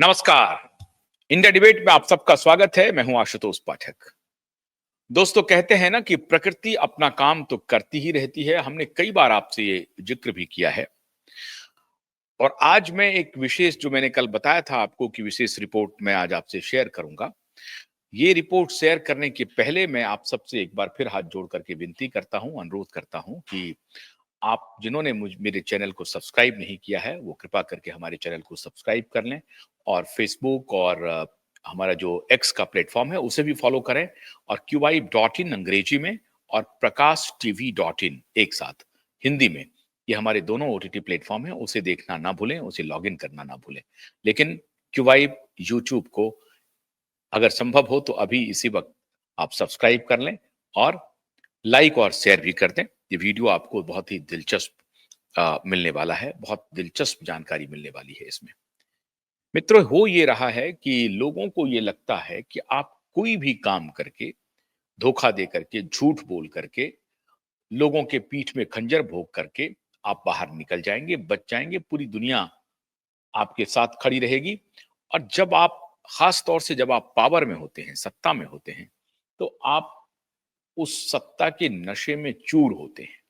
नमस्कार। India debate में आप सबका स्वागत है। मैं हूं आशुतोष पाठक। दोस्तों, कहते हैं ना कि प्रकृति अपना काम तो करती ही रहती है। हमने कई बार आपसे ये जिक्र भी किया है। और आज मैं एक विशेष, जो मैंने कल बताया था आपको कि विशेष रिपोर्ट मैं आज आपसे शेयर करूंगा। ये रिपोर्ट शेयर करने के पहले मैं आप सबसे एक बार फिर हाथ जोड़ करके विनती करता हूं, अनुरोध करता हूं कि आप जिन्होंने मेरे चैनल को सब्सक्राइब नहीं किया है, वो कृपा करके हमारे चैनल को सब्सक्राइब कर लें और फेसबुक और हमारा जो एक्स का प्लेटफॉर्म है उसे भी फॉलो करें। और QI.in अंग्रेजी में और प्रकाश TV.in एक साथ हिंदी में, ये हमारे दोनों OTT प्लेटफॉर्म है, उसे देखना ना भूलें, उसे लॉग इन करना ना भूलें। लेकिन QI यूट्यूब को अगर संभव हो तो अभी इसी वक्त आप सब्सक्राइब कर लें और लाइक और शेयर भी कर दें। ये वीडियो आपको बहुत ही दिलचस्प मिलने वाला है, बहुत दिलचस्प जानकारी मिलने वाली है इसमें। मित्रों, हो ये रहा है कि लोगों को ये लगता है कि आप कोई भी काम करके, धोखा दे करके, झूठ बोल करके, लोगों के पीठ में खंजर भोंक करके आप बाहर निकल जाएंगे, बच जाएंगे, पूरी दुनिया आपके साथ खड़ी रहेगी। और जब आप, खास तौर से जब आप पावर में होते हैं, सत्ता में होते हैं, तो आप उस सत्ता के नशे में चूर होते हैं।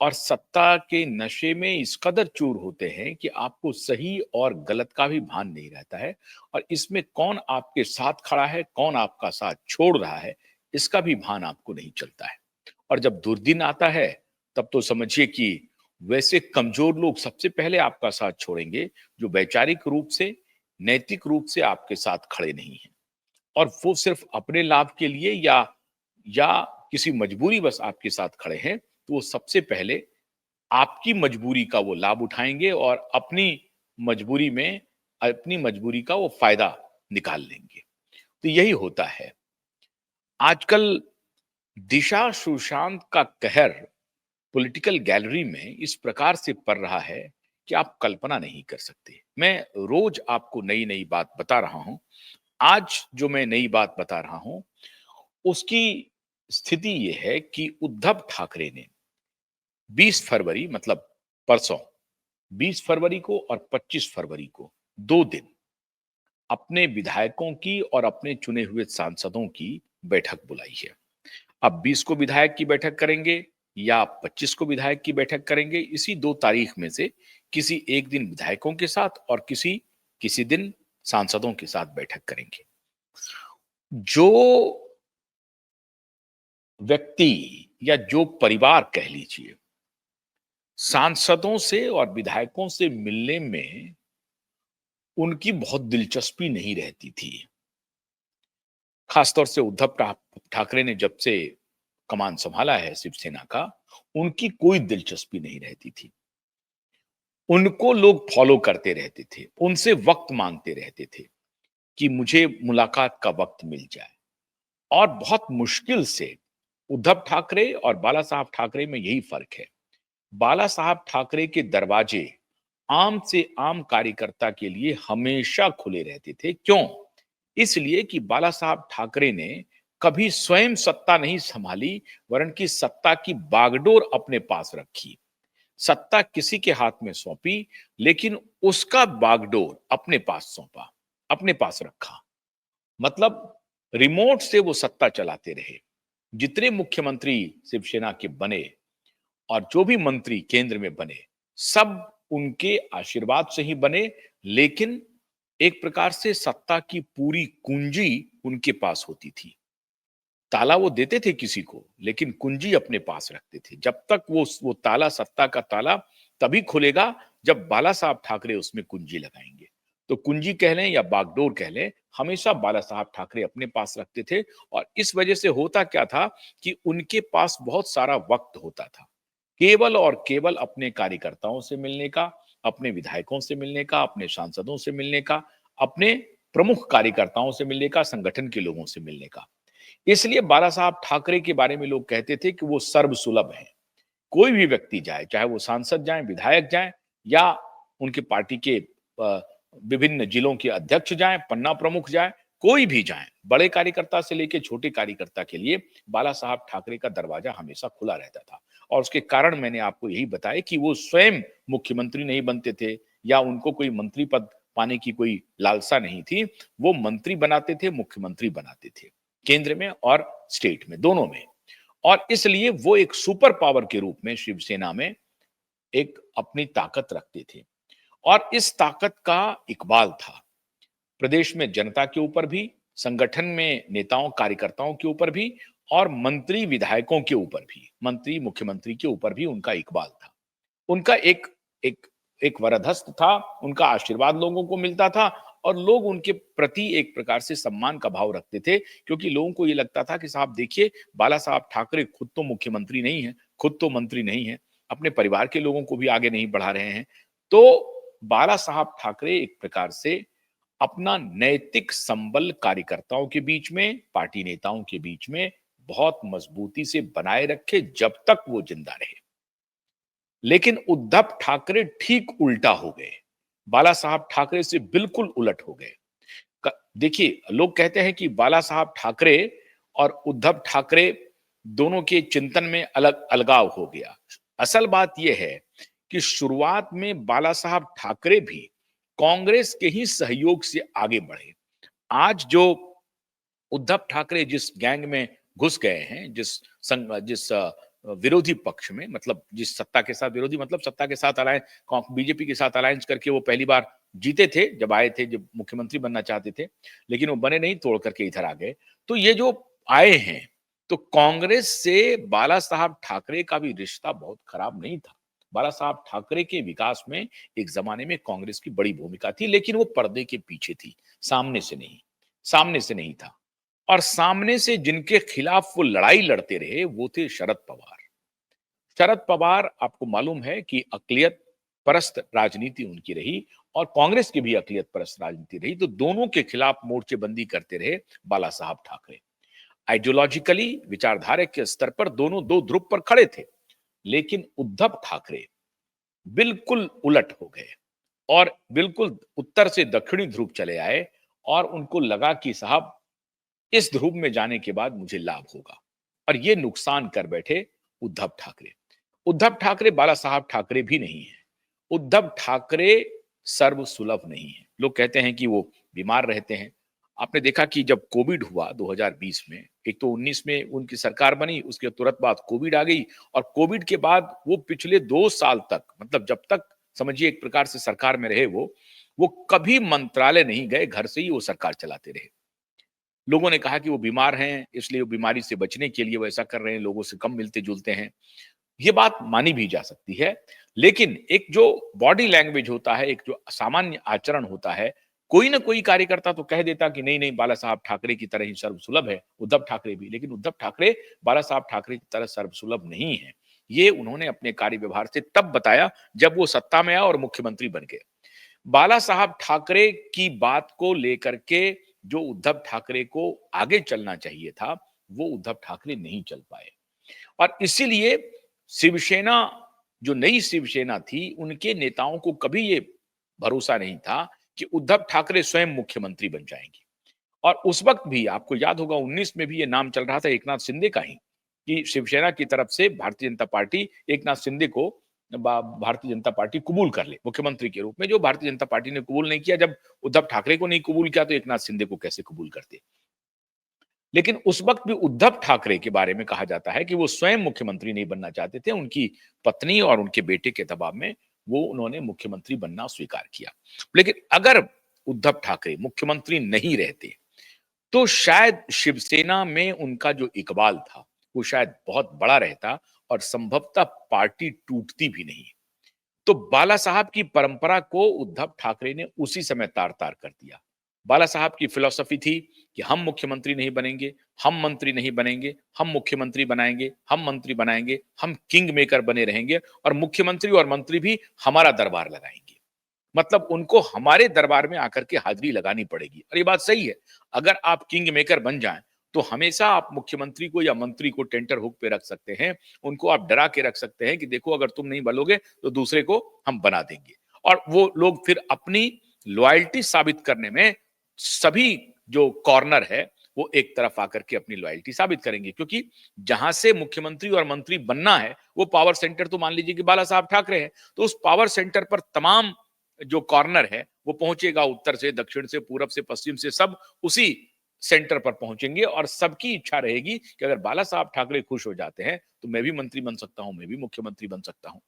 और सत्ता के नशे में इस कदर चूर होते हैं कि आपको सही और गलत का भी भान नहीं रहता है। और इसमें कौन आपके साथ खड़ा है, कौन आपका साथ छोड़ रहा है, इसका भी भान आपको नहीं चलता है। और जब दुर्दिन आता है, तब तो समझिए कि वैसे कमजोर लोग सबसे पहले आपका साथ छोड़ेंगे, जो वैचारिक रूप से, नैतिक रूप से आपके साथ खड़े नहीं हैं। और वो सिर्फ अपने लाभ के लिए या किसी मजबूरी बस आपके साथ खड़े हैं, तो वो सबसे पहले आपकी मजबूरी का वो लाभ उठाएंगे और अपनी मजबूरी का वो फायदा निकाल लेंगे। तो यही होता है आजकल। दिशा सुशांत का कहर पॉलिटिकल गैलरी में इस प्रकार से पड़ रहा है कि आप कल्पना नहीं कर सकते। मैं रोज आपको नई नई बात बता रहा हूं। आज जो मैं नई बात बता रहा हूं, उसकी स्थिति यह है कि उद्धव ठाकरे ने 20 फरवरी, मतलब परसों 20 फरवरी को और 25 फरवरी को 2 दिन अपने विधायकों की और अपने चुने हुए सांसदों की बैठक बुलाई है। अब 20 को विधायक की बैठक करेंगे या 25 को विधायक की बैठक करेंगे, इसी 2 तारीख में से किसी एक दिन विधायकों के साथ और किसी किसी दिन सांसदों के साथ बैठक करेंगे। जो व्यक्ति या जो परिवार कह लीजिए सांसदों से और विधायकों से मिलने में उनकी बहुत दिलचस्पी नहीं रहती थी, खासतौर से उद्धव ठाकरे ने जब से कमान संभाला है शिवसेना का, उनकी कोई दिलचस्पी नहीं रहती थी। उनको लोग फॉलो करते रहते थे, उनसे वक्त मांगते रहते थे कि मुझे मुलाकात का वक्त मिल जाए। और बहुत मुश्किल से उद्धव ठाकरे और बाला साहब ठाकरे में यही फर्क है। बाला साहब ठाकरे के दरवाजे आम से आम कार्यकर्ता के लिए हमेशा खुले रहते थे। क्यों? इसलिए कि बाला साहब ठाकरे ने कभी स्वयं सत्ता नहीं संभाली, वरन की सत्ता की बागडोर अपने पास रखी। सत्ता किसी के हाथ में सौंपी, लेकिन उसका बागडोर अपने पास सौंपा, अपने पास रखा। मतलब रिमोट से वो सत्ता चलाते रहे। जितने मुख्यमंत्री शिवसेना के बने और जो भी मंत्री केंद्र में बने, सब उनके आशीर्वाद से ही बने। लेकिन एक प्रकार से सत्ता की पूरी कुंजी उनके पास होती थी। ताला वो देते थे किसी को, लेकिन कुंजी अपने पास रखते थे। जब तक वो ताला, सत्ता का ताला तभी खुलेगा जब बाला साहब ठाकरे उसमें कुंजी लगाएंगे। तो कुंजी कह लें या बागडोर कह लें, हमेशा बाला साहब ठाकरे अपने पास रखते थे। और इस वजह से होता क्या था कि उनके पास बहुत सारा वक्त होता था, केवल और केवल अपने कार्यकर्ताओं से मिलने का, अपने विधायकों से मिलने का, अपने सांसदों से मिलने का, अपने प्रमुख कार्यकर्ताओं से मिलने का, संगठन के लोगों से मिलने का। इसलिए बाला साहब ठाकरे के बारे में लोग कहते थे कि वो सर्वसुलभ हैं। कोई भी व्यक्ति जाए, चाहे वो सांसद जाए, विधायक जाए, या उनके पार्टी के विभिन्न जिलों के अध्यक्ष जाए, पन्ना प्रमुख जाए, कोई भी जाए, बड़े कार्यकर्ता से लेकर छोटे कार्यकर्ता के लिए बाला साहब ठाकरे का दरवाजा हमेशा खुला रहता था। और उसके कारण मैंने आपको यही बताया कि वो स्वयं मुख्यमंत्री नहीं बनते थे या उनको कोई मंत्री पद पाने की कोई लालसा नहीं थी। वो मंत्री बनाते थे, मुख्यमंत्री बनाते थे, केंद्र में और स्टेट में, दोनों में। और इसलिए वो एक सुपर पावर के रूप में शिवसेना में एक अपनी ताकत रखते थे और इस ताकत का इकबाल था प्रदेश में जनता के ऊपर भी, संगठन में नेताओं कार्यकर्ताओं के ऊपर भी और मंत्री विधायकों के ऊपर भी, मंत्री मुख्यमंत्री के ऊपर भी उनका इकबाल था। उनका एक एक एक वरदहस्त था, उनका आशीर्वाद लोगों को मिलता था और लोग उनके प्रति एक प्रकार से सम्मान का भाव रखते थे, क्योंकि लोगों को ये लगता था कि साहब देखिए, बाला साहब ठाकरे खुद तो मुख्यमंत्री नहीं है, खुद तो मंत्री नहीं है, अपने परिवार के लोगों को भी आगे नहीं बढ़ा रहे हैं। तो बाला साहब ठाकरे एक प्रकार से अपना नैतिक संबल कार्यकर्ताओं के बीच में, पार्टी नेताओं के बीच में बहुत मजबूती से बनाए रखे जब तक वो जिंदा रहे। लेकिन उद्धव ठाकरे ठीक उल्टा हो गए, बाला साहब ठाकरे से बिल्कुल उलट हो गए। देखिए, लोग कहते हैं कि बाला साहब ठाकरे और उद्धव ठाकरे दोनों के चिंतन में अलग अलगाव हो गया। असल बात यह है कि शुरुआत में बाला साहब ठाकरे भी कांग्रेस के ही सहयोग से आगे बढ़े। आज जो उद्धव ठाकरे जिस गैंग में घुस गए हैं, जिस विरोधी पक्ष में, मतलब जिस सत्ता के साथ विरोधी, मतलब सत्ता के साथ अलायंस, बीजेपी के साथ अलायंस करके वो पहली बार जीते थे जब आए थे, जब मुख्यमंत्री बनना चाहते थे, लेकिन वो बने नहीं, तोड़ करके इधर आ गए। तो ये जो आए हैं, तो कांग्रेस से बाला साहब ठाकरे का भी रिश्ता बहुत खराब नहीं था। बाला साहब ठाकरे के विकास में एक जमाने में कांग्रेस की बड़ी भूमिका थी, लेकिन वो पर्दे के पीछे थी, सामने से नहीं, सामने से नहीं था। और सामने से जिनके खिलाफ वो लड़ाई लड़ते रहे वो थे शरद पवार। शरद पवार, आपको मालूम है कि अकलियत परस्त राजनीति उनकी रही और कांग्रेस की भी अकलियत परस्त राजनीति रही, तो दोनों के खिलाफ मोर्चेबंदी करते रहे बाला साहब ठाकरे। आइडियोलॉजिकली, विचारधारा के स्तर पर दोनों दो ध्रुव पर खड़े थे, लेकिन उद्धव ठाकरे बिल्कुल उलट हो गए और बिल्कुल उत्तर से दक्षिणी ध्रुव चले आए और उनको लगा कि साहब इस ध्रुव में जाने के बाद मुझे लाभ होगा, और ये नुकसान कर बैठे उद्धव ठाकरे। उद्धव ठाकरे बाला साहब ठाकरे भी नहीं है। उद्धव ठाकरे सर्वसुलभ नहीं है। लोग कहते हैं कि वो बीमार रहते हैं। आपने देखा कि जब कोविड हुआ 2020 में, एक तो 19 में उनकी सरकार बनी, उसके तुरंत बाद कोविड आ गई और कोविड के बाद वो पिछले 2 साल तक, मतलब जब तक समझिए एक प्रकार से सरकार में रहे वो कभी मंत्रालय नहीं गए, घर से ही वो सरकार चलाते रहे। लोगों ने कहा कि वो बीमार हैं, इसलिए वो बीमारी से बचने के लिए वो ऐसा कर रहे हैं, लोगों से कम मिलते-जुलते हैं। ये बात मानी भी जा सकती है, लेकिन एक जो बॉडी लैंग्वेज होता है, एक जो सामान्य आचरण होता है, कोई ना कोई कार्यकर्ता तो कह देता कि नहीं, नहीं, बाला साहब ठाकरे की तरह ही सर्वसुलभ है उद्धव ठाकरे भी, लेकिन उद्धव ठाकरे बाला साहब ठाकरे की तरह सर्वसुलभ नहीं है। ये उन्होंने अपने कार्य व्यवहार से तब बताया जब वो सत्ता में आया और मुख्यमंत्री बन गए। बाला साहब ठाकरे की बात को लेकर के जो उद्धव ठाकरे को आगे चलना चाहिए था, वो उद्धव ठाकरे नहीं चल पाए और इसीलिए शिवसेना, जो नई शिवसेना थी, उनके नेताओं को कभी ये भरोसा नहीं था कि उद्धव ठाकरे स्वयं मुख्यमंत्री बन जाएंगे। और उस वक्त भी आपको याद होगा 19 में भी ये नाम चल रहा था एकनाथ शिंदे का ही, कि शिवसेना की तरफ से भारतीय जनता पार्टी एकनाथ शिंदे को भारतीय जनता पार्टी कबूल कर ले मुख्यमंत्री के रूप में, जो भारतीय जनता पार्टी ने कबूल नहीं किया। जब उद्धव ठाकरे को नहीं कबूल किया तो एकनाथ शिंदे को कैसे कबूल करते। लेकिन उस वक्त भी उद्धव ठाकरे के बारे में कहा जाता है कि वो स्वयं मुख्यमंत्री नहीं बनना चाहते थे, उनकी पत्नी और उनके बेटे के दबाव में वो उन्होंने मुख्यमंत्री बनना स्वीकार किया। लेकिन अगर उद्धव ठाकरे मुख्यमंत्री नहीं रहते तो शायद शिवसेना में उनका जो इकबाल था वो शायद बहुत बड़ा रहता और संभवतः पार्टी टूटती भी नहीं। तो बाला साहब की परंपरा को उद्धव ठाकरे ने उसी समय तार-तार कर दिया। बाला साहब की फिलॉसफी थी कि हम मुख्यमंत्री नहीं बनेंगे, हम मंत्री नहीं बनेंगे, हम मुख्यमंत्री बनाएंगे, हम मंत्री बनाएंगे, हम किंग मेकर बने रहेंगे और मुख्यमंत्री और मंत्री भी हमारा दरबार लगाएंगे। मतलब उनको हमारे दरबार में आकर के हाजिरी लगानी पड़ेगी। और ये बात सही है, अगर आप किंग मेकर बन जाएं तो हमेशा आप मुख्यमंत्री को या मंत्री को टेंटर हुक पे रख सकते हैं, उनको आप डरा के रख सकते हैं कि देखो अगर तुम नहीं बनोगे तो दूसरे को हम बना देंगे। और वो लोग फिर अपनी लॉयल्टी साबित करने में सभी जो कॉर्नर है वो एक तरफ आकर के अपनी लॉयल्टी साबित करेंगे, क्योंकि जहां से मुख्यमंत्री और मंत्री बनना है वो पावर सेंटर तो मान लीजिए कि बाला साहब ठाकरे हैं, तो उस पावर सेंटर पर तमाम जो कॉर्नर है वो पहुंचेगा, उत्तर से, दक्षिण से, पूरब से, पश्चिम से, सब उसी सेंटर पर पहुंचेंगे और सबकी इच्छा रहेगी कि अगर बाला साहब ठाकरे खुश हो जाते हैं तो मैं भी मंत्री बन सकता हूं, मैं भी मुख्यमंत्री बन सकता हूं।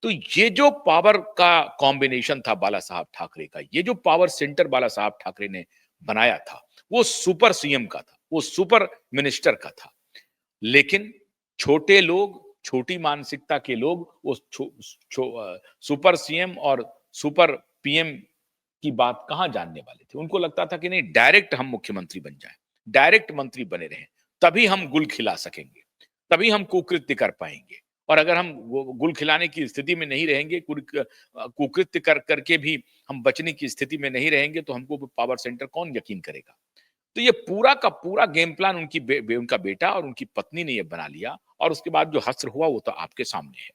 तो ये जो पावर का कॉम्बिनेशन था बाला साहब ठाकरे का, ये जो पावर सेंटर बाला साहब ठाकरे ने बनाया था, वो सुपर सीएम का था, वो सुपर मिनिस्टर का था। लेकिन छोटे लोग, छोटी मानसिकता के लोग वो सुपर सीएम और सुपर पीएम की बात कहां जानने वाले थे। उनको लगता था कि नहीं, डायरेक्ट हम मुख्यमंत्री बन जाएं, डायरेक्ट मंत्री बने रहें, तभी हम गुल खिला सकेंगे, तभी हम कुकृत्य कर पाएंगे। और अगर हम गुल खिलाने की स्थिति में नहीं रहेंगे, कुकृत्य कर करके भी हम बचने की स्थिति में नहीं रहेंगे, तो हमको पावर सेंटर कौन यकीन करेगा। तो ये पूरा का पूरा गेम प्लान उनका बेटा और उनकी पत्नी ने ये बना लिया और उसके बाद जो हश्र हुआ वो तो आपके सामने है।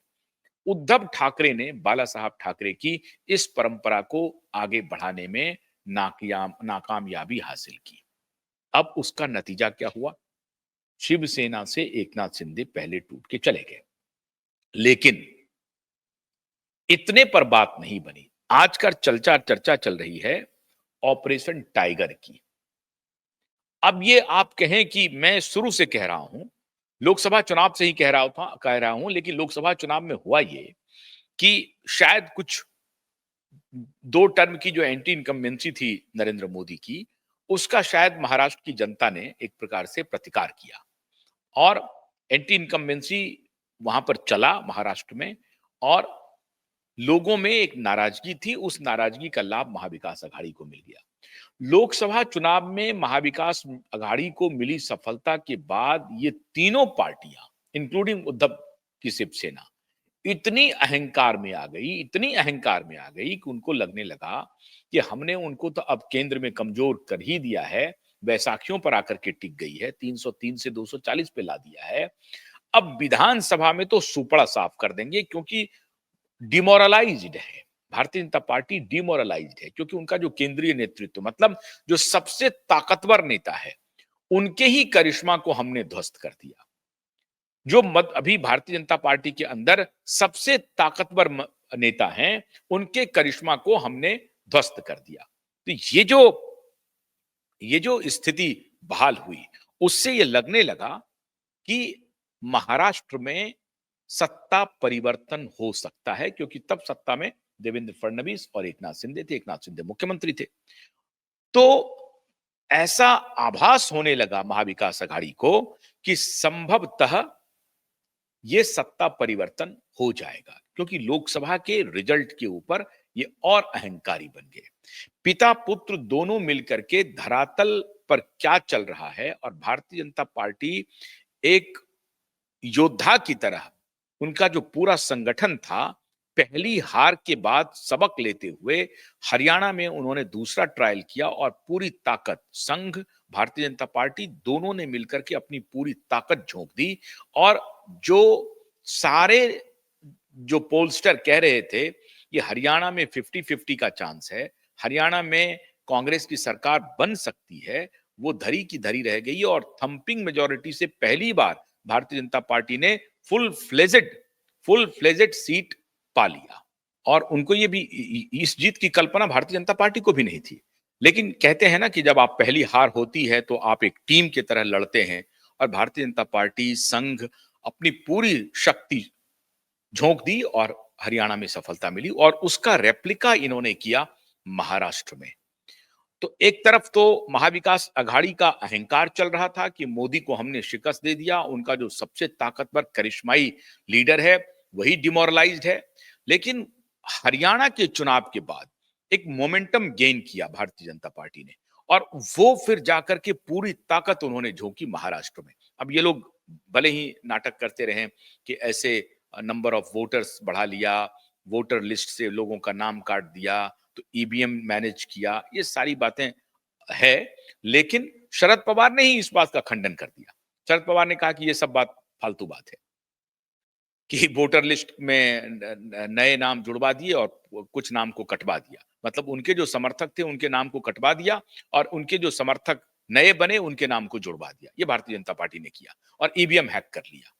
उद्धव ठाकरे ने बाला साहब ठाकरे की इस परंपरा को आगे बढ़ाने में नाकामयाबी हासिल की। अब उसका नतीजा क्या हुआ? शिवसेना से एकनाथ शिंदे पहले टूट के चले गए। लेकिन इतने पर बात नहीं बनी। आजकल चर्चा चल रही है ऑपरेशन टाइगर की। अब ये आप कहें कि मैं शुरू से कह रहा हूं, लोकसभा चुनाव से ही कह रहा हूं, लेकिन लोकसभा चुनाव में हुआ ये कि शायद कुछ 2 टर्म की जो एंटी इनकम्बेंसी थी नरेंद्र मोदी की, उसका शायद महाराष्ट्र की जनता ने एक प्रकार से प्रतिकार किया और एंटी इनकम्बेंसी वहां पर चला महाराष्ट्र में और लोगों में एक नाराजगी थी, उस नाराजगी का लाभ महाविकास अघाड़ी को मिल गया। लोकसभा चुनाव में महाविकास अघाड़ी को मिली सफलता के बाद ये तीनों पार्टियां, इंक्लूडिंग उद्धव की शिवसेना, इतनी अहंकार में आ गई, इतनी अहंकार में आ गई कि उनको लगने लगा कि हमने उनको तो अब केंद्र में कमजोर कर ही दिया है, बैसाखियों पर आकर के टिक गई है, 303 से 240 पे ला दिया है। अब विधानसभा में तो सुपड़ा साफ कर देंगे, क्योंकि डिमोरलाइज्ड है भारतीय जनता पार्टी, डिमोरलाइज्ड है, क्योंकि उनका जो केंद्रीय नेतृत्व, मतलब जो सबसे ताकतवर नेता है, उनके ही करिश्मा को हमने ध्वस्त कर दिया। जो अभी भारतीय जनता पार्टी के अंदर सबसे ताकतवर नेता हैं, उनके करिश्मा को हमने ध्वस्त कर दिया। तो ये जो स्थिति बहाल हुई, उससे ये लगने लगा कि महाराष्ट्र में सत्ता परिवर्तन हो सकता है, क्योंकि तब सत्ता में देवेंद्र फडणवीस और एकनाथ शिंदे थे, एकनाथ शिंदे मुख्यमंत्री थे। तो ऐसा आभास होने लगा महाविकास अघाड़ी को कि संभवतः ये सत्ता परिवर्तन हो जाएगा, क्योंकि लोकसभा के रिजल्ट के ऊपर ये और अहंकारी बन गए। पिता पुत्र दोनों मिलकर के धरातल पर क्या चल रहा है और भारतीय जनता पार्टी एक योद्धा की तरह, उनका जो पूरा संगठन था, पहली हार के बाद सबक लेते हुए हरियाणा में उन्होंने दूसरा ट्रायल किया और पूरी ताकत, संघ, भारतीय जनता पार्टी दोनों ने मिलकर के अपनी पूरी ताकत झोंक दी। और जो सारे जो पोलस्टर कह रहे थे कि हरियाणा में 50-50 का चांस है, हरियाणा में कांग्रेस की सरकार बन सकती है, वो धरी की धरी रह गई और थंपिंग मेजॉरिटी से पहली बार भारतीय जनता पार्टी ने फुल फ्लेजेड सीट पा लिया। और उनको ये भी, इस जीत की कल्पना भारतीय जनता पार्टी को भी नहीं थी। लेकिन कहते हैं ना कि जब आप पहली हार होती है तो आप एक टीम की तरह लड़ते हैं, और भारतीय जनता पार्टी, संघ अपनी पूरी शक्ति झोंक दी और हरियाणा में सफलता मिली और उसका रेप्लिका इन्होंने किया महाराष्ट्र में। तो एक तरफ तो महाविकास अघाड़ी का अहंकार चल रहा था कि मोदी को हमने शिकस्त दे दिया, उनका जो सबसे ताकतवर करिश्माई लीडर है वही डिमोरलाइज्ड है। लेकिन हरियाणा के चुनाव के बाद एक मोमेंटम गेन किया भारतीय जनता पार्टी ने और वो फिर जाकर के पूरी ताकत उन्होंने झोंकी महाराष्ट्र में। अब ये लोग भले ही नाटक करते रहे कि ऐसे नंबर ऑफ वोटर्स बढ़ा लिया, वोटर लिस्ट से लोगों का नाम काट दिया, तो ईवीएम मैनेज किया, ये सारी बातें है। लेकिन शरद पवार ने ही इस बात का खंडन कर दिया। शरद पवार ने कहा कि ये सब बात फालतू बात है, कि वोटर लिस्ट में नए नाम जुड़वा दिए और कुछ नाम को कटवा दिया। मतलब उनके जो समर्थक थे उनके नाम को कटवा दिया और उनके जो समर्थक नए बने उनके नाम को जुड़वा दिया। ये भारतीय जनता पार्टी ने किया और ईवीएम हैक कर लिया।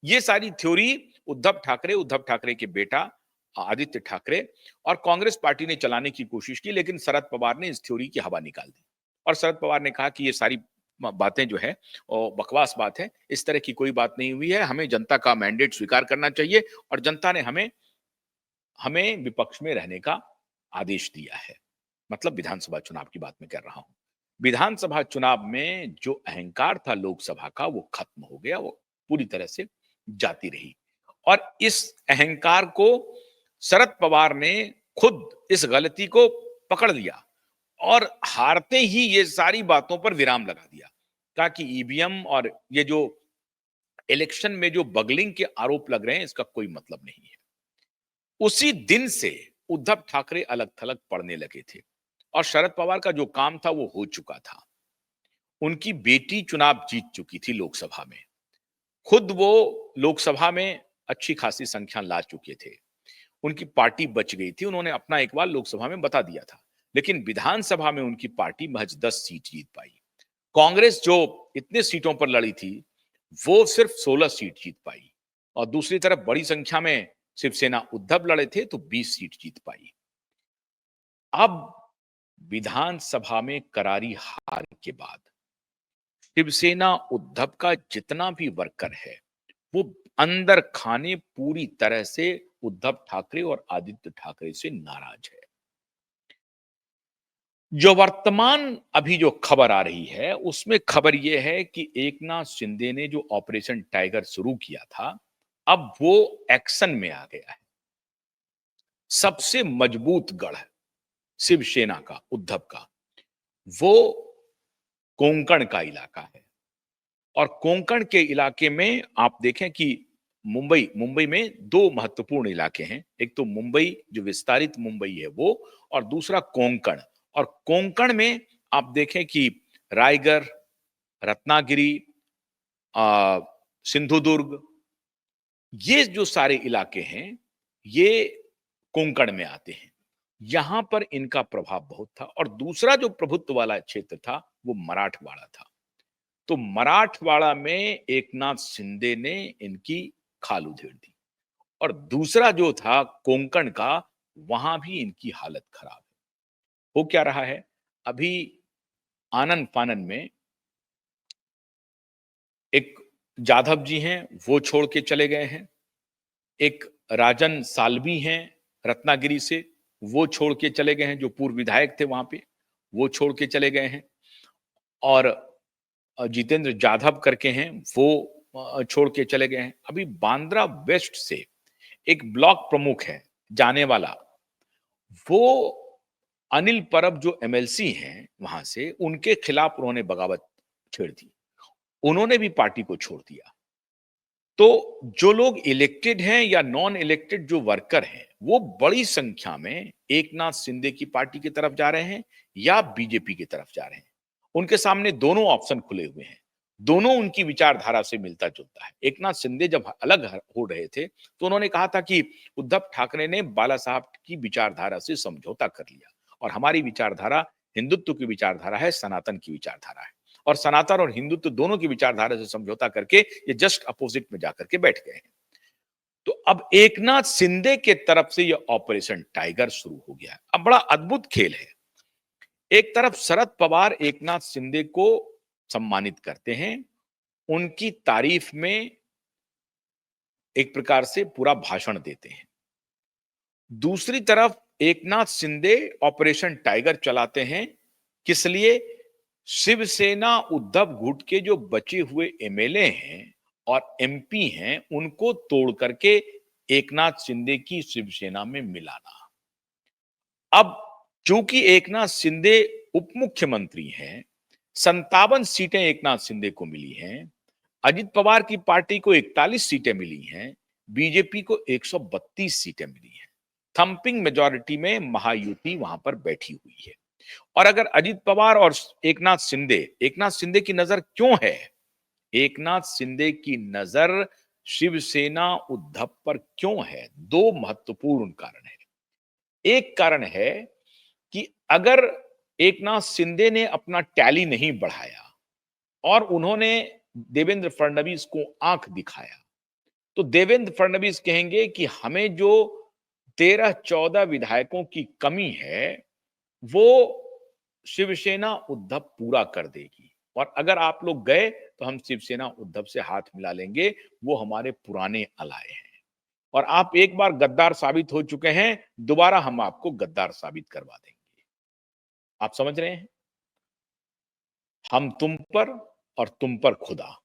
ये सारी थ्योरी उद्धव ठाकरे के बेटा आदित्य ठाकरे और कांग्रेस पार्टी ने चलाने की कोशिश की, लेकिन शरद पवार ने इस थ्योरी की हवा निकाल दी और शरद पवार ने कहा कि ये सारी बातें जो है बकवास बात है, इस तरह की कोई बात नहीं हुई है, हमें जनता का मैंडेट स्वीकार करना चाहिए और जनता ने हमें हमें विपक्ष में रहने का आदेश दिया है। मतलब विधानसभा चुनाव की बात मैं कर रहा हूं। विधानसभा चुनाव में जो अहंकार था लोकसभा का वो खत्म हो गया, वो पूरी तरह से जाती रही और इस अहंकार को शरद पवार ने खुद इस गलती को पकड़ लिया और हारते ही ये सारी बातों पर विराम लगा दिया। कहा कि ईवीएम और ये जो इलेक्शन में जो बगलिंग के आरोप लग रहे हैं इसका कोई मतलब नहीं है। उसी दिन से उद्धव ठाकरे अलग थलग पड़ने लगे थे और शरद पवार का जो काम था वो हो चुका था। उनकी बेटी चुनाव जीत चुकी थी लोकसभा में, खुद वो लोकसभा में अच्छी खासी संख्या ला चुके थे, उनकी पार्टी बच गई थी, उन्होंने अपना एक बार लोकसभा में बता दिया था, लेकिन विधानसभा में उनकी पार्टी महज 10 सीट जीत पाई। कांग्रेस जो इतने सीटों पर लड़ी थी वो सिर्फ 16 सीट जीत पाई और दूसरी तरफ बड़ी संख्या में शिवसेना उद्धव लड़े थे तो 20 सीट जीत पाई। अब विधानसभा में करारी हार के बाद शिवसेना उद्धव का जितना भी वर्कर है वो अंदर खाने पूरी तरह से उद्धव ठाकरे और आदित्य ठाकरे से नाराज है। जो वर्तमान अभी जो खबर आ रही है उसमें खबर यह है कि एकनाथ शिंदे ने जो ऑपरेशन टाइगर शुरू किया था अब वो एक्शन में आ गया है। सबसे मजबूत गढ़ शिवसेना का उद्धव का वो कोंकण का इलाका है और कोंकण के इलाके में आप देखें कि मुंबई में दो महत्वपूर्ण इलाके हैं, एक तो मुंबई जो विस्तारित मुंबई है वो और दूसरा कोंकण। और कोंकण में आप देखें कि रायगढ़, रत्नागिरी, सिंधुदुर्ग, ये जो सारे इलाके हैं ये कोंकण में आते हैं। यहां पर इनका प्रभाव बहुत था और दूसरा जो प्रभुत्व वाला क्षेत्र था वो मराठवाड़ा था। तो मराठवाड़ा में एकनाथ शिंदे ने इनकी खाल उधेड़ दी और दूसरा जो था कोंकण का वहां भी इनकी हालत खराब है। हो क्या रहा है अभी आनन फानन में एक जाधव जी हैं वो छोड़ के चले गए हैं, एक राजन साल्वी हैं रत्नागिरी से वो छोड़ के चले गए हैं, जो पूर्व विधायक थे वहां पे वो छोड़ के चले गए हैं और जितेंद्र जाधव करके हैं वो छोड़ के चले गए हैं। अभी बांद्रा वेस्ट से एक ब्लॉक प्रमुख है जाने वाला, वो अनिल परब जो एमएलसी हैं वहां से उनके खिलाफ उन्होंने बगावत छेड़ दी, उन्होंने भी पार्टी को छोड़ दिया। तो जो लोग इलेक्टेड हैं या नॉन इलेक्टेड जो वर्कर हैं वो बड़ी संख्या में एकनाथ शिंदे की पार्टी की तरफ जा रहे हैं या बीजेपी की तरफ जा रहे हैं। उनके सामने दोनों ऑप्शन खुले हुए हैं, दोनों उनकी विचारधारा से मिलता जुलता है। एकनाथ शिंदे जब अलग हो रहे थे तो उन्होंने कहा था कि उद्धव ठाकरे ने बाला साहब की विचारधारा से समझौता कर लिया और हमारी विचारधारा हिंदुत्व की विचारधारा है, सनातन की विचारधारा है और सनातन और हिंदुत्व दोनों की विचारधारा से समझौता करके ये जस्ट अपोजिट में जाकर के बैठ गए हैं। तो अब एकनाथ शिंदे के तरफ से ये ऑपरेशन टाइगर शुरू हो गया है। अब बड़ा अद्भुत खेल है, एक तरफ शरद पवार एकनाथ शिंदे को सम्मानित करते हैं, उनकी तारीफ में एक प्रकार से पूरा भाषण देते हैं, दूसरी तरफ एकनाथ शिंदे ऑपरेशन टाइगर चलाते हैं। किस लिए? शिवसेना उद्धव गुट के जो बचे हुए एमएलए हैं और एमपी हैं उनको तोड़ करके एकनाथ शिंदे की शिवसेना में मिलाना। अब चूंकि एकनाथ शिंदे उप मुख्यमंत्री हैं, 57 सीटें एकनाथ शिंदे को मिली हैं, अजित पवार की पार्टी को 41 सीटें मिली हैं, बीजेपी को 132 सीटें मिली हैं। थंपिंग मेजॉरिटी में महायुति वहां पर बैठी हुई है। और अगर अजित पवार और एकनाथ शिंदे की नजर क्यों है? एकनाथ शिंदे की नजर शिवसेना उद्धव पर क्यों है? दो महत्वपूर्ण कारण है। एक कारण है कि अगर एकनाथ शिंदे ने अपना टैली नहीं बढ़ाया और उन्होंने देवेंद्र फडणवीस को आंख दिखाया तो देवेंद्र फडणवीस कहेंगे कि हमें जो 13-14 विधायकों की कमी है, वो शिवसेना उद्धव पूरा कर देगी। और अगर आप लोग गए तो हम शिवसेना उद्धव से हाथ मिला लेंगे, वो हमारे पुराने अलाए हैं। और आप एक बार गद्दार साबित हो चुके हैं, दोबारा हम आपको गद्दार साबित करवा देंगे। आप समझ रहे हैं? हम तुम पर और तुम पर खुदा,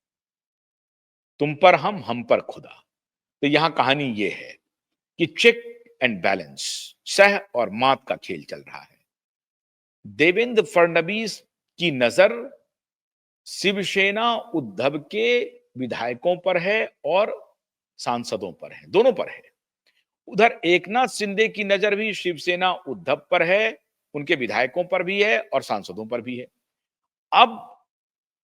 तुम पर हम पर खुदा। तो यहां कहानी ये है कि चेक एंड बैलेंस, सह और मात का खेल चल रहा है। देवेंद्र फडणवीस की नजर शिवसेना उद्धव के विधायकों पर है और सांसदों पर है, दोनों पर है। उधर एकनाथ शिंदे की नजर भी शिवसेना उद्धव पर है, उनके विधायकों पर भी है और सांसदों पर भी है। अब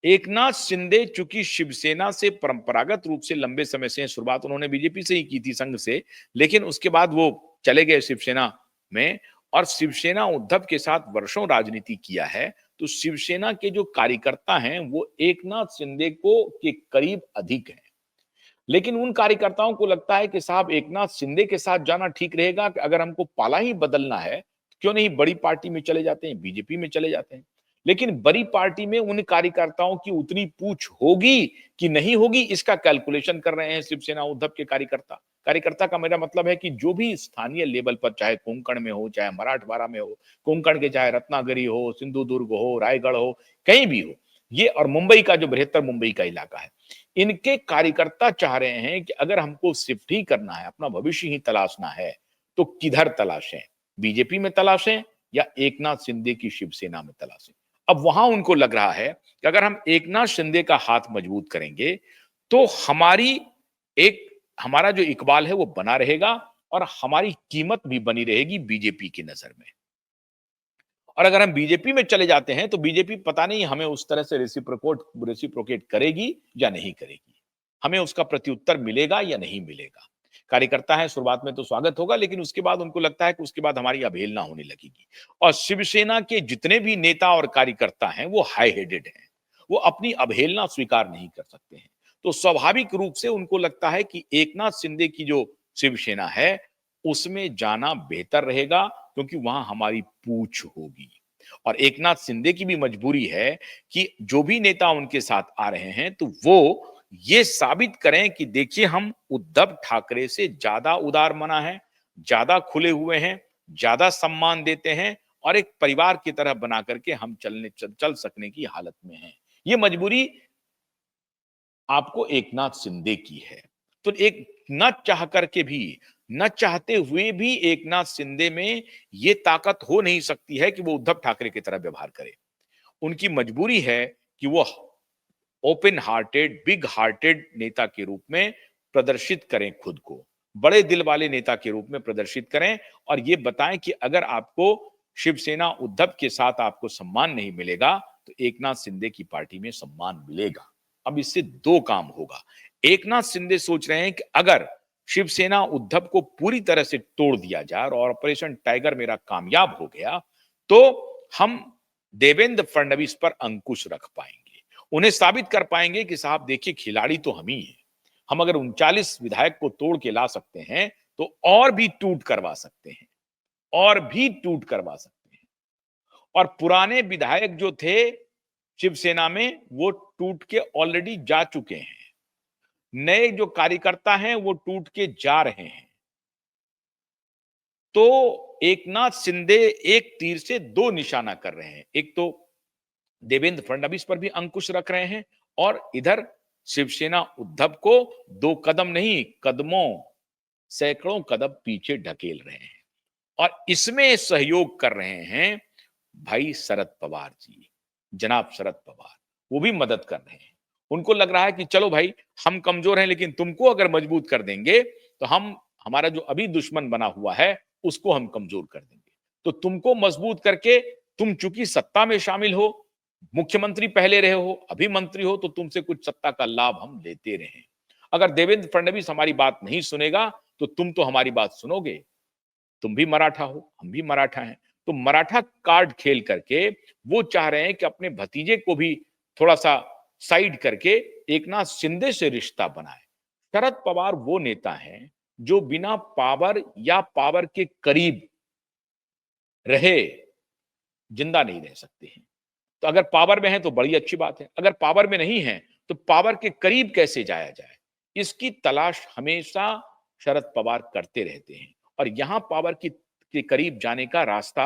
एकनाथ शिंदे चूंकि शिवसेना से परंपरागत रूप से लंबे समय से, शुरुआत उन्होंने बीजेपी से ही की थी, संघ से, लेकिन उसके बाद वो चले गए शिवसेना में और शिवसेना उद्धव के साथ वर्षों राजनीति किया है। तो शिवसेना के जो कार्यकर्ता हैं वो एकनाथ शिंदे को के करीब अधिक हैं। लेकिन उन कार्यकर्ताओं को लगता है कि साहब एकनाथ शिंदे के साथ जाना ठीक रहेगा, कि अगर हमको पाला ही बदलना है क्यों नहीं बड़ी पार्टी में चले जाते हैं, बीजेपी में चले जाते हैं। लेकिन बड़ी पार्टी में उन कार्यकर्ताओं की उतनी पूछ होगी कि नहीं होगी, इसका कैलकुलेशन कर रहे हैं शिवसेना उद्धव के कार्यकर्ता। कार्यकर्ता का मेरा मतलब है कि जो भी स्थानीय लेवल पर, चाहे कोंकण में हो, चाहे मराठवाड़ा में हो, कोंकण के चाहे रत्नागिरी हो, सिंधुदुर्ग हो, रायगढ़ हो, कहीं भी हो, ये और मुंबई का जो बृहत्तर मुंबई का इलाका है, इनके कार्यकर्ता चाह रहे हैं कि अगर हमको शिफ्ट ही करना है, अपना भविष्य ही तलाशना है, तो किधर तलाशें? बीजेपी में तलाशें या एकनाथ शिंदे की शिवसेना में तलाशें? अब वहां उनको लग रहा है कि अगर हम एकनाथ शिंदे का हाथ मजबूत करेंगे तो हमारा जो इकबाल है वो बना रहेगा और हमारी कीमत भी बनी रहेगी बीजेपी की नजर में। और अगर हम बीजेपी में चले जाते हैं तो बीजेपी पता नहीं हमें उस तरह से रेसिप्रोकेट करेगी या नहीं करेगी, हमें उसका प्रत्युत्तर मिलेगा या नहीं मिलेगा। कार्यकर्ता है, शुरुआत में तो स्वागत होगा, लेकिन उसके बाद उनको लगता है कि उसके बाद हमारी अवहेलना होने लगेगी। और शिवसेना के जितने भी नेता और कार्यकर्ता हैं वो हाई हेडेड हैं, वो अपनी अवहेलना स्वीकार नहीं कर सकते हैं। तो स्वाभाविक रूप से उनको लगता है कि एकनाथ शिंदे की जो शिवसेना है उसमें जाना बेहतर रहेगा, क्योंकि वहां हमारी पूछ होगी। और एकनाथ शिंदे की भी मजबूरी है कि जो भी नेता उनके साथ आ रहे हैं तो वो ये साबित करें कि देखिए हम उद्धव ठाकरे से ज्यादा उदार मना है, ज्यादा खुले हुए हैं, ज्यादा सम्मान देते हैं और एक परिवार की तरह बना करके हम चल सकने की हालत में हैं। ये मजबूरी आपको एकनाथ शिंदे की है। तो एक न चाह करके भी, न चाहते हुए भी एकनाथ शिंदे में ये ताकत हो नहीं सकती है कि वो उद्धव ठाकरे की तरह व्यवहार करे। उनकी मजबूरी है कि वो ओपन हार्टेड, बिग हार्टेड नेता के रूप में प्रदर्शित करें खुद को, बड़े दिल वाले नेता के रूप में प्रदर्शित करें और ये बताएं कि अगर आपको शिवसेना उद्धव के साथ आपको सम्मान नहीं मिलेगा तो एकनाथ शिंदे की पार्टी में सम्मान मिलेगा। अब इससे दो काम होगा। एकनाथ शिंदे सोच रहे हैं कि अगर शिवसेना उद्धव को पूरी तरह से तोड़ दिया जाए और ऑपरेशन टाइगर मेरा कामयाब हो गया तो हम देवेंद्र फडणवीस पर अंकुश रख पाएंगे, उन्हें साबित कर पाएंगे कि साहब देखिए खिलाड़ी तो हम ही हैं। हम अगर 39 विधायक को तोड़ के ला सकते हैं तो और भी टूट करवा सकते हैं, और भी टूट करवा सकते हैं। और पुराने विधायक जो थे शिवसेना में वो टूट के ऑलरेडी जा चुके हैं, नए जो कार्यकर्ता हैं वो टूट के जा रहे हैं। तो एकनाथ शिंदे एक तीर से दो निशाना कर रहे हैं, एक तो देवेंद्र फडणवीस पर भी अंकुश रख रहे हैं और इधर शिवसेना उद्धव को दो कदम नहीं, कदमों, सैकड़ों कदम पीछे ढकेल रहे हैं। और इसमें सहयोग कर रहे हैं भाई शरद पवार जी, जनाब शरद पवार, वो भी मदद कर रहे हैं। उनको लग रहा है कि चलो भाई हम कमजोर हैं लेकिन तुमको अगर मजबूत कर देंगे तो हम, हमारा जो अभी दुश्मन बना हुआ है उसको हम कमजोर कर देंगे। तो तुमको मजबूत करके, तुम चूंकि सत्ता में शामिल हो, मुख्यमंत्री पहले रहे हो, अभी मंत्री हो, तो तुमसे कुछ सत्ता का लाभ हम लेते रहे। अगर देवेंद्र फडणवीस हमारी बात नहीं सुनेगा तो तुम तो हमारी बात सुनोगे, तुम भी मराठा हो, हम भी मराठा हैं। तो मराठा कार्ड खेल करके वो चाह रहे हैं कि अपने भतीजे को भी थोड़ा सा साइड करके एकनाथ शिंदे से रिश्ता बनाए। शरद पवार वो नेता हैं जो बिना पावर या पावर के करीब रहे जिंदा नहीं रह सकते हैं। तो अगर पावर में है तो बड़ी अच्छी बात है, अगर पावर में नहीं है तो पावर के करीब कैसे जाया जाए, इसकी तलाश हमेशा शरद पवार करते रहते हैं। और यहां पावर की के करीब जाने का रास्ता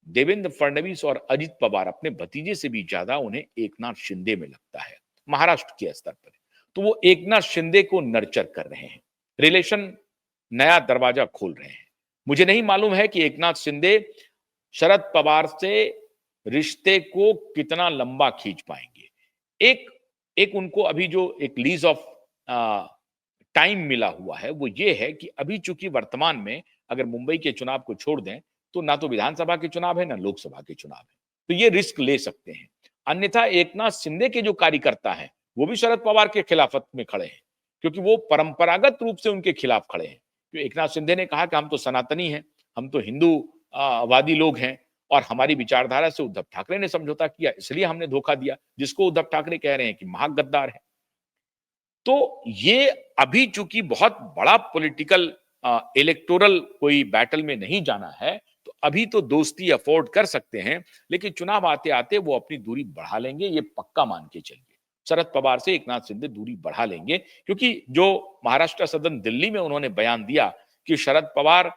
देवेंद्र फडणवीस और अजित पवार अपने भतीजे से भी ज्यादा उन्हें एकनाथ शिंदे में लगता है, महाराष्ट्र के स्तर पर। तो वो एकनाथ शिंदे को नर्चर कर रहे हैं, रिलेशन नया दरवाजा खोल रहे हैं। मुझे नहीं मालूम है कि एकनाथ शिंदे शरद पवार से रिश्ते को कितना लंबा खींच पाएंगे। एक एक उनको अभी जो एक लीज ऑफ टाइम मिला हुआ है वो ये है कि अभी चूंकि वर्तमान में अगर मुंबई के चुनाव को छोड़ दें तो ना तो विधानसभा के चुनाव है ना लोकसभा के चुनाव है, तो ये रिस्क ले सकते हैं। अन्यथा एकनाथ शिंदे के जो कार्यकर्ता हैं वो भी शरद पवार के खिलाफत में खड़े हैं, क्योंकि वो परंपरागत रूप से उनके खिलाफ खड़े हैं। तो एकनाथ शिंदे ने कहा कि हम तो सनातनी हैं, हम तो हिंदू वादी लोग हैं और हमारी विचारधारा से उद्धव ठाकरे ने समझौता किया, इसलिए हमने धोखा दिया, जिसको उद्धव ठाकरे कह रहे हैं कि महागद्दार है। तो ये अभी चूंकि बहुत बड़ा पॉलिटिकल इलेक्टोरल कोई बैटल में नहीं जाना है, तो अभी तो दोस्ती अफोर्ड कर सकते हैं, लेकिन चुनाव आते आते वो अपनी दूरी बढ़ा लेंगे, ये पक्का मान के चलिए। शरद पवार से एकनाथ शिंदे दूरी बढ़ा लेंगे, क्योंकि जो महाराष्ट्र सदन दिल्ली में उन्होंने बयान दिया कि शरद पवार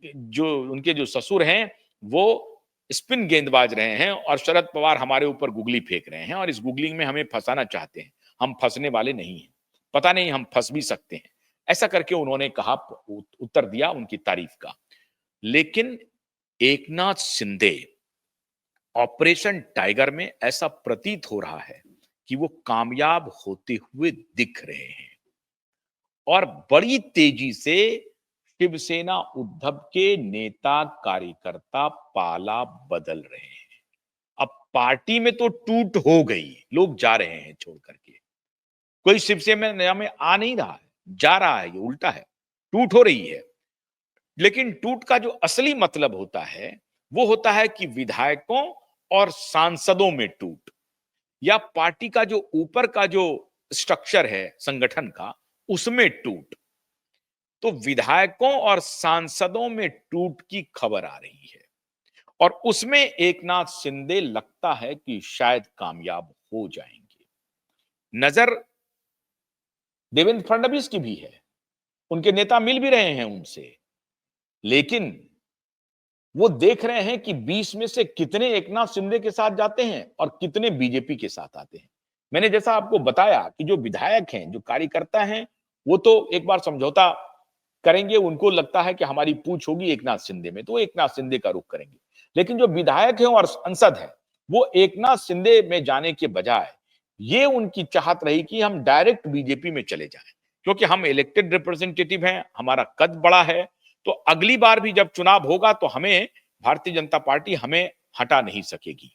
जो उनके जो ससुर हैं वो स्पिन गेंदबाज रहे हैं और शरद पवार हमारे ऊपर गुगली फेंक रहे हैं और इस गुगली में हमें फंसाना चाहते हैं, हम फंसने वाले नहीं हैं, पता नहीं हम फंस भी सकते हैं, ऐसा करके उन्होंने कहा, उत्तर दिया उनकी तारीफ का। लेकिन एकनाथ शिंदे ऑपरेशन टाइगर में ऐसा प्रतीत हो रहा है कि वो कामयाब होते हुए दिख रहे हैं और बड़ी तेजी से शिवसेना उद्धव के नेता कार्यकर्ता पाला बदल रहे हैं। अब पार्टी में तो टूट हो गई, लोग जा रहे हैं छोड़ करके, कोई शिवसेना में आ नहीं रहा है, जा रहा है, ये उल्टा है, टूट हो रही है। लेकिन टूट का जो असली मतलब होता है वो होता है कि विधायकों और सांसदों में टूट, या पार्टी का जो ऊपर का जो स्ट्रक्चर है संगठन का उसमें टूट। तो विधायकों और सांसदों में टूट की खबर आ रही है और उसमें एकनाथ शिंदे लगता है कि शायद कामयाब हो जाएंगे। नजर देवेंद्र फडणवीस की भी है, उनके नेता मिल भी रहे हैं उनसे, लेकिन वो देख रहे हैं कि 20 में से कितने एकनाथ शिंदे के साथ जाते हैं और कितने बीजेपी के साथ आते हैं। मैंने जैसा आपको बताया कि जो विधायक हैं, जो कार्यकर्ता हैं, वो तो एक बार समझौता करेंगे, उनको लगता है कि हमारी पूछ होगी एकनाथ शिंदे में, तो वो एकनाथ शिंदे का रुख करेंगे। लेकिन जो विधायक हैं और सांसद हैं, वो एकनाथ शिंदे में जाने के बजाय ये उनकी चाहत रही कि हम डायरेक्ट बीजेपी में चले जाएं, क्योंकि हम इलेक्टेड रिप्रेजेंटेटिव हैं, हमारा कद बड़ा है, तो अगली बार भी जब चुनाव होगा तो हमें भारतीय जनता पार्टी हमें हटा नहीं सकेगी।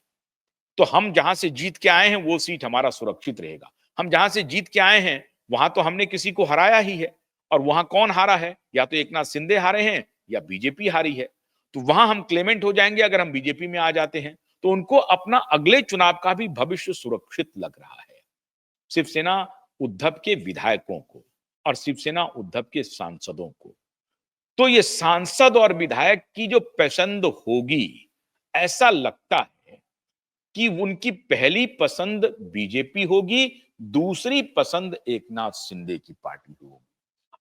तो हम जहां से जीत के आए हैं वो सीट हमारा सुरक्षित रहेगा। हम जहां से जीत के आए हैं वहां तो हमने किसी को हराया ही है, और वहां कौन हारा है, या तो एकनाथ शिंदे हारे हैं या बीजेपी हारी है। तो वहां हम क्लेमेंट हो जाएंगे अगर हम बीजेपी में आ जाते हैं। तो उनको अपना अगले चुनाव का भी भविष्य सुरक्षित लग रहा है। शिवसेना उद्धव के विधायकों को और शिवसेना उद्धव के सांसदों को, तो ये सांसद और विधायक की जो पसंद होगी, ऐसा लगता है कि उनकी पहली पसंद बीजेपी होगी, दूसरी पसंद एकनाथ शिंदे की पार्टी होगी।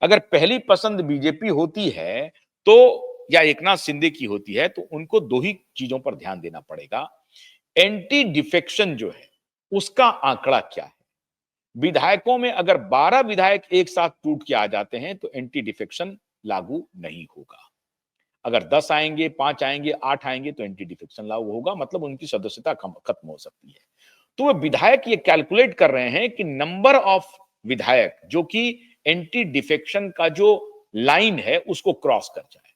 अगर पहली पसंद बीजेपी होती है तो, या एकनाथ शिंदे की होती है, तो उनको दो ही चीजों पर ध्यान देना पड़ेगा। एंटी डिफेक्शन जो है उसका आंकड़ा क्या है। विधायकों में अगर 12 विधायक एक साथ टूट के आ जाते हैं तो एंटी डिफेक्शन लागू नहीं होगा। अगर 10 आएंगे, 5 आएंगे, 8 आएंगे तो एंटी डिफेक्शन लागू होगा, मतलब उनकी सदस्यता खत्म हो सकती है। तो वे विधायक ये कैलकुलेट कर रहे हैं कि नंबर ऑफ विधायक जो कि एंटी डिफेक्शन का जो लाइन है उसको क्रॉस कर जाए,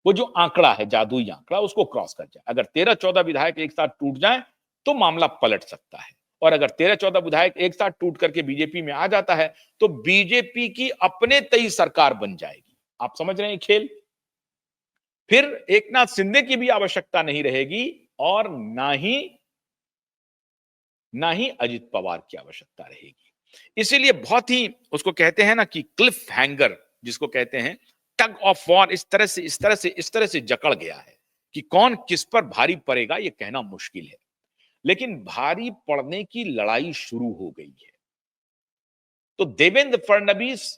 वो जो आंकड़ा है, जादुई आंकड़ा, उसको क्रॉस कर जाए। अगर 13-14 विधायक एक साथ टूट जाए तो मामला पलट सकता है, और अगर 13-14 विधायक एक साथ टूट करके बीजेपी में आ जाता है तो बीजेपी की अपने तय सरकार बन जाएगी। आप समझ रहे हैं खेल। फिर एकनाथ शिंदे की भी आवश्यकता नहीं रहेगी और ना ही अजित पवार की आवश्यकता रहेगी। इसीलिए बहुत ही, उसको कहते हैं ना कि क्लिफ हैंगर जिसको कहते हैं टग ऑफ वॉर, इस तरह से जकड़ गया है कि कौन किस पर भारी पड़ेगा ये कहना मुश्किल है। लेकिन भारी पड़ने की लड़ाई शुरू हो गई है। तो देवेंद्र फडणवीस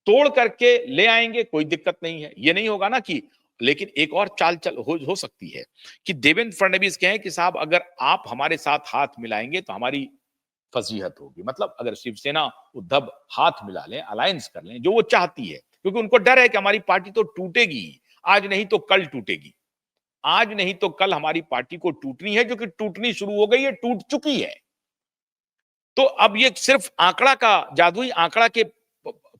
तोड़ करके ले आएंगे, कोई दिक्कत नहीं है। ये नहीं होगा ना कि, लेकिन एक और चाल चल हो सकती है कि देवेंद्र फडणवीस कहें कि साहब अगर आप हमारे साथ हाथ मिलाएंगे तो हमारी फजीहत होगी। मतलब अगर शिवसेना उद्धव हाथ मिला लें, अलायंस कर लें, जो वो चाहती है, क्योंकि उनको डर है कि हमारी पार्टी तो टूटेगी, आज नहीं तो कल टूटेगी। आज नहीं तो कल हमारी पार्टी को टूटनी है, जो कि टूटनी शुरू हो गई है, टूट चुकी है। तो अब ये सिर्फ आंकड़ा का, जादुई आंकड़ा के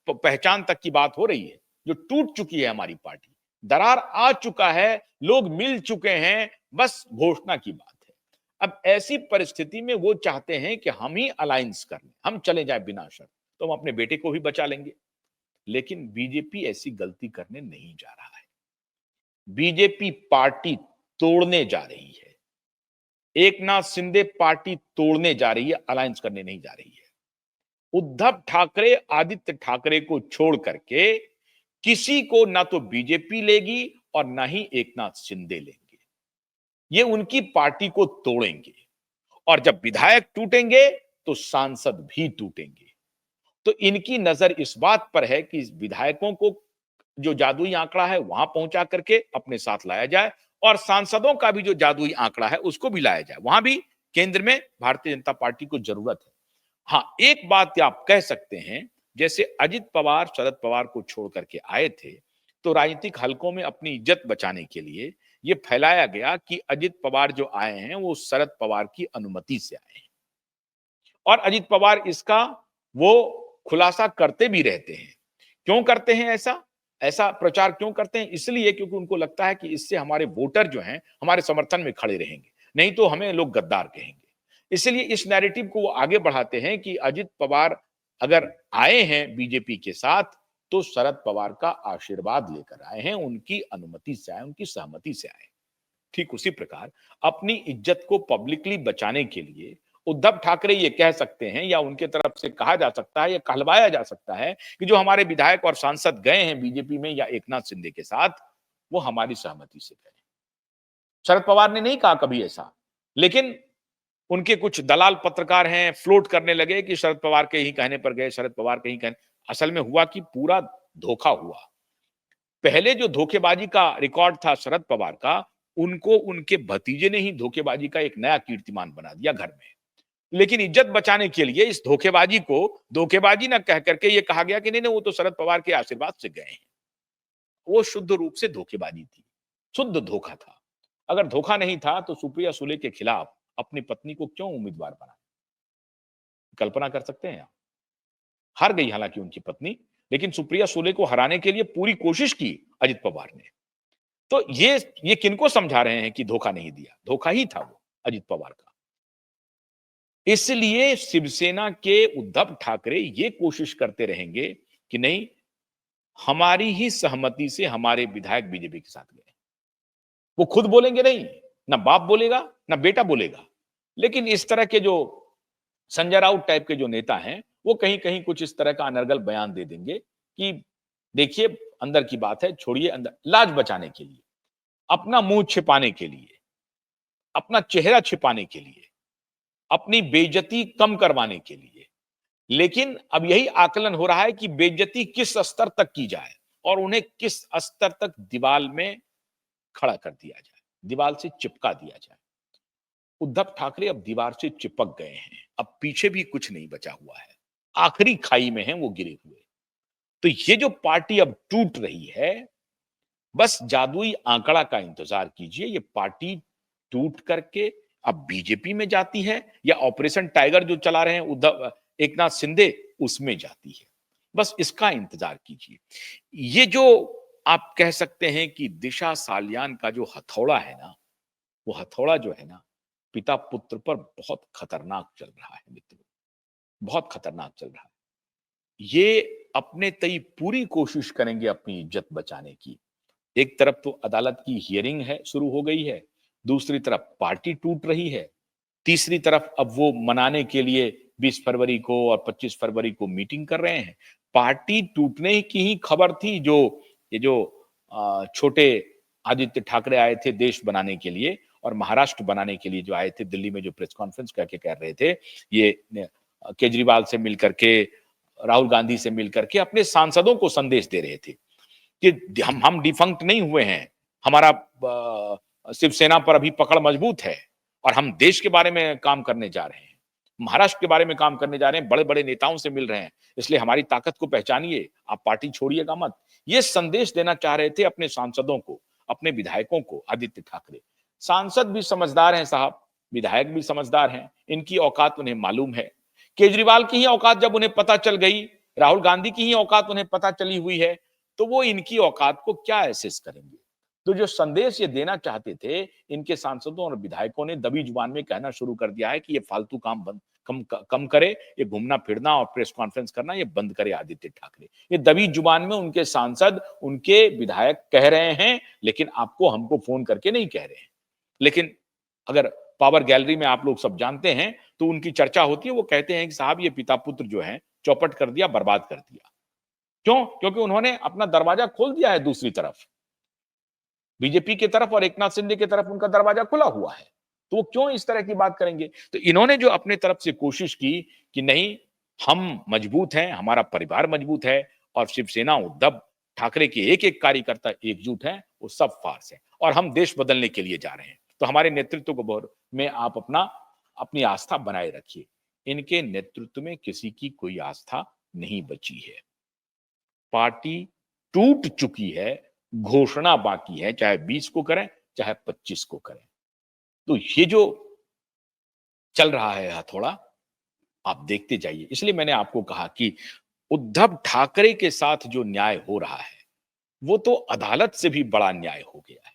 पहचान तक की बात हो रही है, जो टूट चुकी है हमारी पार्टी, दरार आ चुका है, लोग मिल चुके हैं, बस घोषणा की बात है। अब ऐसी परिस्थिति में वो चाहते हैं कि हम ही अलायंस कर लें, हम चले जाए बिना शर्त, तो हम अपने बेटे को भी बचा लेंगे। लेकिन बीजेपी ऐसी गलती करने नहीं जा रहा है। बीजेपी पार्टी तोड़ने जा रही है। एकनाथ शिंदे पार्टी तोड़ने जा रही है, अलायंस करने नहीं जा रही है। उद्धव ठाकरे आदित्य ठाकरे को छोड़ करके किसी को ना तो बीजेपी लेगी और ना ही एकनाथ शिंदे लेंगे। ये उनकी पार्टी को तोड़ेंगे, और जब विधायक टूटेंगे तो सांसद भी टूटेंगे। तो इनकी नजर इस बात पर है कि विधायकों को जो जादुई आंकड़ा है वहां पहुंचा करके अपने साथ लाया जाए, और सांसदों का भी जो जादुई आंकड़ा है उसको भी लाया जाए। वहां भी केंद्र में भारतीय जनता पार्टी को जरूरत है। हाँ, एक बात आप कह सकते हैं, जैसे अजित पवार शरद पवार को छोड़ करके आए थे, तो राजनीतिक हलकों में अपनी इज्जत बचाने के लिए ये फैलाया गया कि अजित पवार जो आए हैं वो शरद पवार की अनुमति से आए हैं, और अजित पवार इसका वो खुलासा करते भी रहते हैं। क्यों करते हैं ऐसा ऐसा प्रचार क्यों करते हैं? इसलिए क्योंकि उनको लगता है कि इससे हमारे वोटर जो हैं हमारे समर्थन में खड़े रहेंगे, नहीं तो हमें लोग गद्दार कहेंगे। इसलिए इस नैरेटिव को वो आगे बढ़ाते हैं कि अजित पवार अगर आए हैं बीजेपी के साथ तो शरद पवार का आशीर्वाद लेकर आए हैं, उनकी अनुमति से आए, उनकी सहमति से आए। ठीक उसी प्रकार अपनी इज्जत को पब्लिकली बचाने के लिए उद्धव ठाकरे ये कह सकते हैं, या उनके तरफ से कहा जा सकता है या कहलवाया जा सकता है कि जो हमारे विधायक और सांसद गए हैं बीजेपी में या एकनाथ शिंदे के साथ, वो हमारी सहमति से गए। शरद पवार ने नहीं कहा कभी ऐसा, लेकिन उनके कुछ दलाल पत्रकार हैं, फ्लोट करने लगे कि शरद पवार के ही कहने पर गए, शरद पवार के ही कहने। असल में हुआ कि पूरा धोखा हुआ। पहले जो धोखेबाजी का रिकॉर्ड था शरद पवार का, उनको उनके भतीजे ने ही धोखेबाजी का एक नया कीर्तिमान बना दिया घर में। लेकिन इज्जत बचाने के लिए इस धोखेबाजी को धोखेबाजी ना कह करके ये कहा गया कि नहीं नहीं वो तो शरद पवार के आशीर्वाद से गए हैं। वो शुद्ध रूप से धोखेबाजी थी, शुद्ध धोखा था। अगर धोखा नहीं था तो सुप्रिया सुले के खिलाफ अपनी पत्नी को क्यों उम्मीदवार बना? कल्पना कर सकते हैं आप? हार गई हालांकि उनकी पत्नी, लेकिन सुप्रिया सुले को हराने के लिए पूरी कोशिश की अजित पवार ने। तो ये किनको समझा रहे हैं कि धोखा नहीं दिया? धोखा ही था वो अजित पवार का। इसलिए शिवसेना के उद्धव ठाकरे ये कोशिश करते रहेंगे कि नहीं, हमारी ही सहमति से हमारे विधायक बीजेपी के साथ गए। वो खुद बोलेंगे नहीं, ना बाप बोलेगा ना बेटा बोलेगा, लेकिन इस तरह के जो संजय राउत टाइप के जो नेता हैं वो कहीं कहीं कुछ इस तरह का अनर्गल बयान दे देंगे कि देखिए अंदर की बात है, छोड़िए, अंदर लाज बचाने के लिए, अपना मुंह छिपाने के लिए, अपना चेहरा छिपाने के लिए, अपनी बेइज्जती कम करवाने के लिए। लेकिन अब यही आकलन हो रहा है कि बेइज्जती किस स्तर तक की जाए और उन्हें किस स्तर तक दीवार में खड़ा कर दिया जाए, दीवार से चिपका दिया जाए। उद्धव ठाकरे अब दीवार से चिपक गए हैं, अब पीछे भी कुछ नहीं बचा हुआ है, आखिरी खाई में हैं वो गिरे हुए। तो ये जो पार्टी अब टूट रही है, बस जादुई आंकड़ा का इंतजार कीजिए, ये पार्टी टूट करके अब बीजेपी में जाती है या ऑपरेशन टाइगर जो चला रहे हैं उद्धव एकनाथ शिंदे उसमें जाती है। बस इसका इंतजार कीजिए। ये जो आप कह सकते हैं कि दिशा सालियान का जो हथौड़ा है ना, वो हथौड़ा जो है ना पिता पुत्र पर बहुत खतरनाक चल रहा है मित्रों, बहुत खतरनाक चल रहा है। ये अपने तई पूरी कोशिश करेंगे अपनी इज्जत बचाने की। एक तरफ तो अदालत की हियरिंग है, शुरू हो गई है, दूसरी तरफ पार्टी टूट रही है, तीसरी तरफ अब वो मनाने के लिए 20 फरवरी को और 25 फरवरी को मीटिंग कर रहे हैं। पार्टी टूटने की ही खबर थी। जो ये जो छोटे आदित्य ठाकरे आए थे देश बनाने के लिए और महाराष्ट्र बनाने के लिए, जो आए थे दिल्ली में, जो प्रेस कॉन्फ्रेंस करके कह रहे थे, ये केजरीवाल से मिलकर के, राहुल गांधी से मिलकर के अपने सांसदों को संदेश दे रहे थे कि हम डिफंक्ट नहीं हुए हैं, हमारा शिवसेना पर अभी पकड़ मजबूत है और हम देश के बारे में काम करने जा रहे हैं, महाराष्ट्र के बारे में काम करने जा रहे हैं, बड़े बड़े नेताओं से मिल रहे हैं, इसलिए हमारी ताकत को पहचानिए, आप पार्टी छोड़िएगा मत। ये संदेश देना चाह रहे थे अपने सांसदों को, अपने विधायकों को, आदित्य ठाकरे। सांसद भी समझदार हैं साहब, विधायक भी समझदार हैं, इनकी औकात उन्हें मालूम है। केजरीवाल की ही औकात जब उन्हें पता चल गई, राहुल गांधी की ही औकात उन्हें पता चली हुई है, तो वो इनकी औकात को क्या एसेस करेंगे। तो जो संदेश ये देना चाहते थे, इनके सांसदों और विधायकों ने दबी जुबान में कहना शुरू कर दिया है कि ये फालतू काम बंद कम करे, ये घूमना फिरना और प्रेस कॉन्फ्रेंस करना ये बंद करे आदित्य ठाकरे। ये दबी जुबान में उनके सांसद, उनके विधायक कह रहे हैं, लेकिन आपको हमको फोन करके नहीं कह रहे हैं। लेकिन अगर पावर गैलरी में आप लोग सब जानते हैं तो उनकी चर्चा होती है, वो कहते हैं कि साहब ये पिता पुत्र जो है चौपट कर दिया, बर्बाद कर दिया। क्यों? क्योंकि उन्होंने अपना दरवाजा खोल दिया है दूसरी तरफ, बीजेपी की तरफ और एकनाथ शिंदे की तरफ उनका दरवाजा खुला हुआ है। तो वो क्यों इस तरह की बात करेंगे? तो इन्होंने जो अपने तरफ से कोशिश की कि नहीं, हम मजबूत हैं, हमारा परिवार मजबूत है और शिवसेना, उद्धव ठाकरे के एक-एक कार्यकर्ता एकजुट हैं, वो सब फार्स है और हम देश बदलने के लिए जा रहे हैं। तो हमारे नेतृत्व को में आप अपनी आस्था बनाए रखिए। इनके नेतृत्व में किसी की कोई आस्था नहीं बची है। पार्टी टूट चुकी है, घोषणा बाकी है, चाहे 20 को करें, चाहे 25 को करें। तो ये जो चल रहा है हथौड़ा, आप देखते जाइए। इसलिए मैंने आपको कहा कि उद्धव ठाकरे के साथ जो न्याय हो रहा है, वो तो अदालत से भी बड़ा न्याय हो गया है।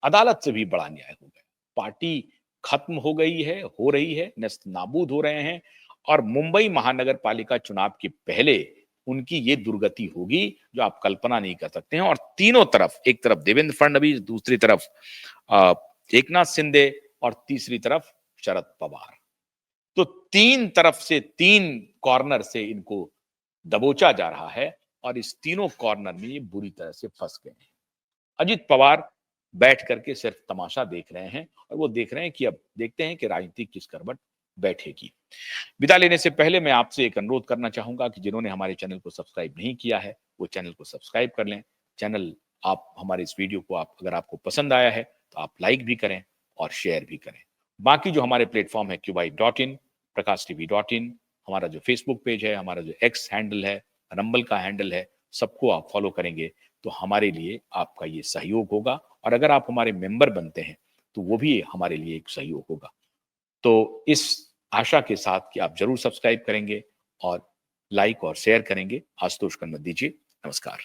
अदालत से भी बड़ा न्याय हो गया। पार्टी खत्म हो गई है, हो रही है, नेस्तनाबूद हो रहे हैं और मुंबई महानगर पालिका चुनाव के पहले उनकी ये दुर्गति होगी जो आप कल्पना नहीं कर सकते हैं। और तीनों तरफ, एक तरफ देवेंद्र फडणवीस, दूसरी तरफ एकनाथ शिंदे और तीसरी तरफ शरद पवार। तो तीन तरफ से, तीन कॉर्नर से इनको दबोचा जा रहा है और इस तीनों कॉर्नर में ये बुरी तरह से फंस गए हैं। अजित पवार बैठ करके सिर्फ तमाशा देख रहे हैं और वो देख रहे हैं कि अब देखते हैं कि राजनीति किस करवट बैठेगी। विदा लेने से पहले मैं आपसे एक अनुरोध करना चाहूंगा कि जिन्होंने हमारे चैनल को सब्सक्राइब नहीं किया है, वो चैनल को सब्सक्राइब कर लें। चैनल, आप हमारे इस वीडियो को अगर आपको पसंद आया है तो आप लाइक भी करें और शेयर भी करें। बाकी जो हमारे प्लेटफॉर्म है QYIB.in, prakashtv.in, हमारा जो फेसबुक पेज है, हमारा जो एक्स हैंडल है, रंबल का हैंडल है, सबको आप फॉलो करेंगे तो हमारे लिए आपका ये सहयोग होगा। और अगर आप हमारे मेंबर बनते हैं तो वो भी हमारे लिए एक सहयोग होगा। तो इस आशा के साथ कि आप जरूर सब्सक्राइब करेंगे और लाइक और शेयर करेंगे। आशुतोष कन्नत दीजिए। नमस्कार।